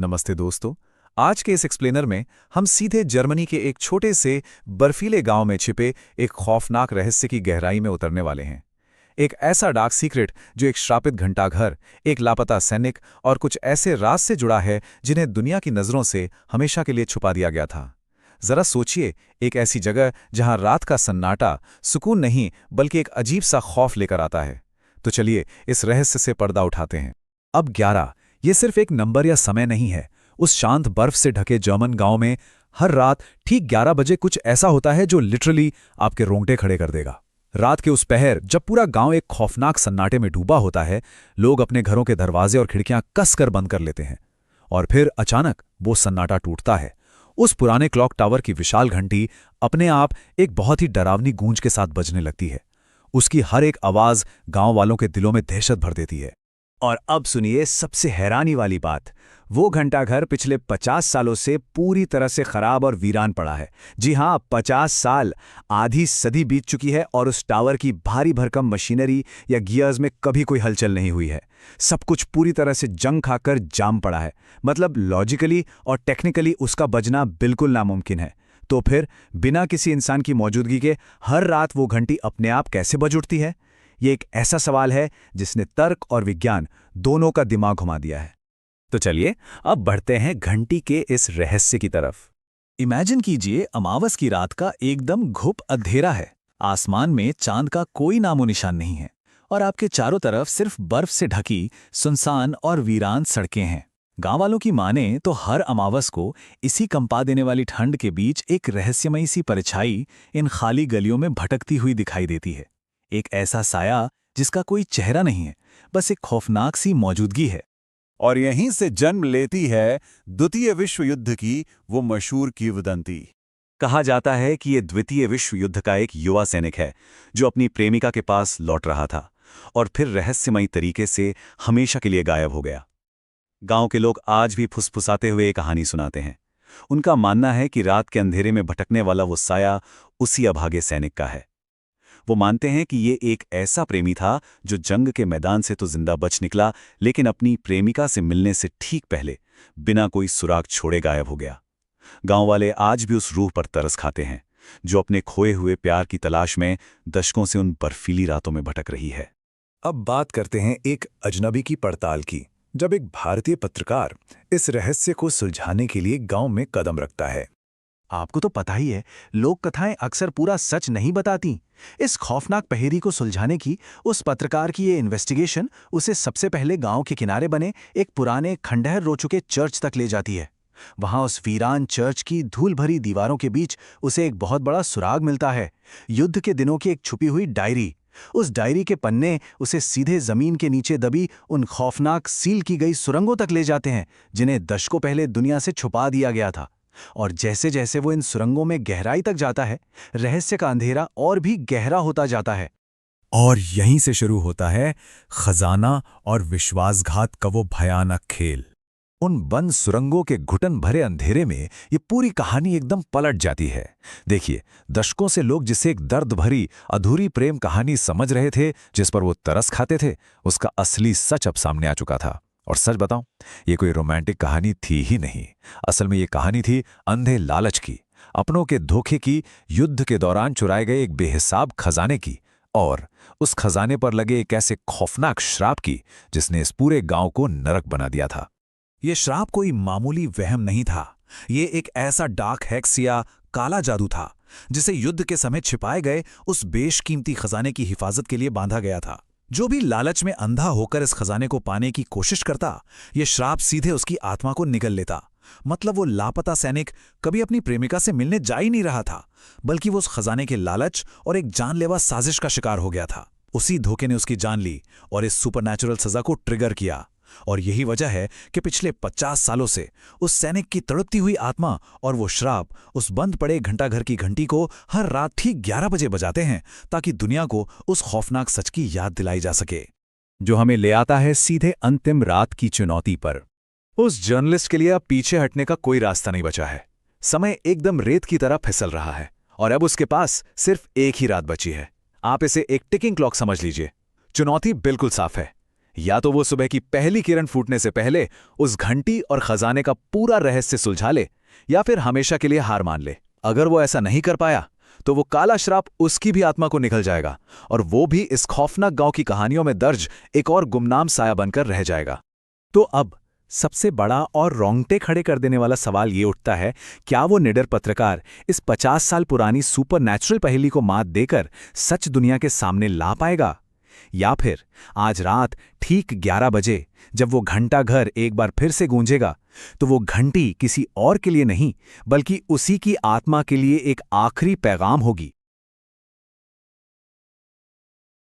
नमस्ते दोस्तों। आज के इस एक्सप्लेनर में हम सीधे जर्मनी के एक छोटे से बर्फीले गांव में छिपे एक खौफनाक रहस्य की गहराई में उतरने वाले हैं। एक ऐसा डार्क सीक्रेट जो एक श्रापित घंटाघर, एक लापता सैनिक और कुछ ऐसे राज से जुड़ा है जिन्हें दुनिया की नज़रों से हमेशा के लिए छुपा दिया गया था। जरा सोचिए, एक ऐसी जगह जहां रात का सन्नाटा सुकून नहीं बल्कि एक अजीब सा खौफ लेकर आता है। तो चलिए इस रहस्य से पर्दा उठाते हैं। अब 11 ये सिर्फ एक नंबर या समय नहीं है। उस शांत बर्फ से ढके जर्मन गांव में हर रात ठीक 11 बजे कुछ ऐसा होता है जो लिटरली आपके रोंगटे खड़े कर देगा। रात के उस पहर जब पूरा गांव एक खौफनाक सन्नाटे में डूबा होता है, लोग अपने घरों के दरवाजे और खिड़कियां कसकर बंद कर लेते हैं और फिर अचानक वो सन्नाटा टूटता है। उस पुराने क्लॉक टावर की विशाल घंटी अपने आप एक बहुत ही डरावनी गूंज के साथ बजने लगती है। उसकी हर एक आवाज गांव वालों के दिलों में दहशत भर देती है। और अब सुनिए सबसे हैरानी वाली बात, वो घंटाघर पिछले 50 सालों से पूरी तरह से खराब और वीरान पड़ा है। जी हाँ, 50 साल, आधी सदी बीत चुकी है और उस टावर की भारी भरकम मशीनरी या गियर्स में कभी कोई हलचल नहीं हुई है। सब कुछ पूरी तरह से जंग खाकर जाम पड़ा है। मतलब लॉजिकली और टेक्निकली उसका बजना बिल्कुल नामुमकिन है। तो फिर बिना किसी इंसान की मौजूदगी के हर रात वो घंटी अपने आप कैसे बज उठती है? ये एक ऐसा सवाल है जिसने तर्क और विज्ञान दोनों का दिमाग घुमा दिया है। तो चलिए अब बढ़ते हैं घंटी के इस रहस्य की तरफ। इमेजिन कीजिए, अमावस की रात का एकदम घुप अंधेरा है। आसमान में चांद का कोई नामो निशान नहीं है और आपके चारों तरफ सिर्फ बर्फ से ढकी सुनसान और वीरान सड़कें हैं। गांव वालों की माने तो हर अमावस को इसी कंपा देने वाली ठंड के बीच एक रहस्यमयी सी परछाई इन खाली गलियों में भटकती हुई दिखाई देती है। एक ऐसा साया जिसका कोई चेहरा नहीं है, बस एक खौफनाक सी मौजूदगी है। और यहीं से जन्म लेती है द्वितीय विश्व युद्ध की वो मशहूर किंवदंती। कहा जाता है कि ये द्वितीय विश्व युद्ध का एक युवा सैनिक है जो अपनी प्रेमिका के पास लौट रहा था और फिर रहस्यमयी तरीके से हमेशा के लिए गायब हो गया। गांव के लोग आज भी फुसफुसाते हुए एक कहानी सुनाते हैं। उनका मानना है कि रात के अंधेरे में भटकने वाला वो साया उसी अभागे सैनिक का है। वो मानते हैं कि ये एक ऐसा प्रेमी था जो जंग के मैदान से तो जिंदा बच निकला, लेकिन अपनी प्रेमिका से मिलने से ठीक पहले बिना कोई सुराग छोड़े गायब हो गया। गांव वाले आज भी उस रूह पर तरस खाते हैं जो अपने खोए हुए प्यार की तलाश में दशकों से उन बर्फीली रातों में भटक रही है। अब बात करते हैं एक अजनबी की पड़ताल की। जब एक भारतीय पत्रकार इस रहस्य को सुलझाने के लिए गांव में कदम रखता है। आपको तो पता ही है, लोक कथाएं अक्सर पूरा सच नहीं बताती। इस खौफनाक पहेली को सुलझाने की उस पत्रकार की ये इन्वेस्टिगेशन उसे सबसे पहले गांव के किनारे बने एक पुराने खंडहर रो चुके चर्च तक ले जाती है। वहां उस वीरान चर्च की धूल भरी दीवारों के बीच उसे एक बहुत बड़ा सुराग मिलता है। युद्ध के दिनों की एक छुपी हुई डायरी। उस डायरी के पन्ने उसे सीधे जमीन के नीचे दबी उन खौफनाक सील की गई सुरंगों तक ले जाते हैं जिन्हें दशकों पहले दुनिया से छुपा दिया गया था। और जैसे जैसे वो इन सुरंगों में गहराई तक जाता है, रहस्य का अंधेरा और भी गहरा होता जाता है। और यहीं से शुरू होता है खजाना और विश्वासघात का वो भयानक खेल। उन बंद सुरंगों के घुटन भरे अंधेरे में ये पूरी कहानी एकदम पलट जाती है। देखिए, दशकों से लोग जिसे एक दर्द भरी अधूरी प्रेम कहानी समझ रहे थे, जिस पर वो तरस खाते थे, उसका असली सच अब सामने आ चुका था। और सच बताऊं, ये कोई रोमांटिक कहानी थी ही नहीं। असल में ये कहानी थी अंधे लालच की, अपनों के धोखे की, युद्ध के दौरान चुराए गए एक बेहिसाब खजाने की और उस खजाने पर लगे एक ऐसे खौफनाक श्राप की जिसने इस पूरे गांव को नरक बना दिया था। ये श्राप कोई मामूली वहम नहीं था। ये एक ऐसा डार्क हेक्स या काला जादू था जिसे युद्ध के समय छिपाए गए उस बेशकीमती खजाने की हिफाजत के लिए बांधा गया था। जो भी लालच में अंधा होकर इस खजाने को पाने की कोशिश करता, ये श्राप सीधे उसकी आत्मा को निगल लेता। मतलब वो लापता सैनिक कभी अपनी प्रेमिका से मिलने जा ही नहीं रहा था, बल्कि वो उस खजाने के लालच और एक जानलेवा साजिश का शिकार हो गया था। उसी धोखे ने उसकी जान ली और इस सुपरनैचुरल सजा को ट्रिगर किया। और यही वजह है कि पिछले 50 सालों से उस सैनिक की तड़पती हुई आत्मा और वो श्राप उस बंद पड़े घंटाघर की घंटी को हर रात ठीक 11 बजे बजाते हैं, ताकि दुनिया को उस खौफनाक सच की याद दिलाई जा सके। जो हमें ले आता है सीधे अंतिम रात की चुनौती पर। उस जर्नलिस्ट के लिए अब पीछे हटने का कोई रास्ता नहीं बचा है। समय एकदम रेत की तरह फिसल रहा है और अब उसके पास सिर्फ एक ही रात बची है। आप इसे एक टिकिंग क्लॉक समझ लीजिए। चुनौती बिल्कुल साफ है। या तो वो सुबह की पहली किरण फूटने से पहले उस घंटी और खजाने का पूरा रहस्य सुलझा ले, या फिर हमेशा के लिए हार मान ले। अगर वो ऐसा नहीं कर पाया तो वो काला श्राप उसकी भी आत्मा को निकल जाएगा, और वो भी इस खौफनाक गांव की कहानियों में दर्ज एक और गुमनाम साया बनकर रह जाएगा। तो अब सबसे बड़ा और रोंगटे खड़े कर देने वाला सवाल ये उठता है, क्या वो निडर पत्रकार इस 50 साल पुरानी सुपरनैचुरल पहेली को मात देकर सच दुनिया के सामने ला पाएगा? या फिर आज रात ठीक 11 बजे जब वो घंटा घर एक बार फिर से गूंजेगा, तो वो घंटी किसी और के लिए नहीं बल्कि उसी की आत्मा के लिए एक आखिरी पैगाम होगी।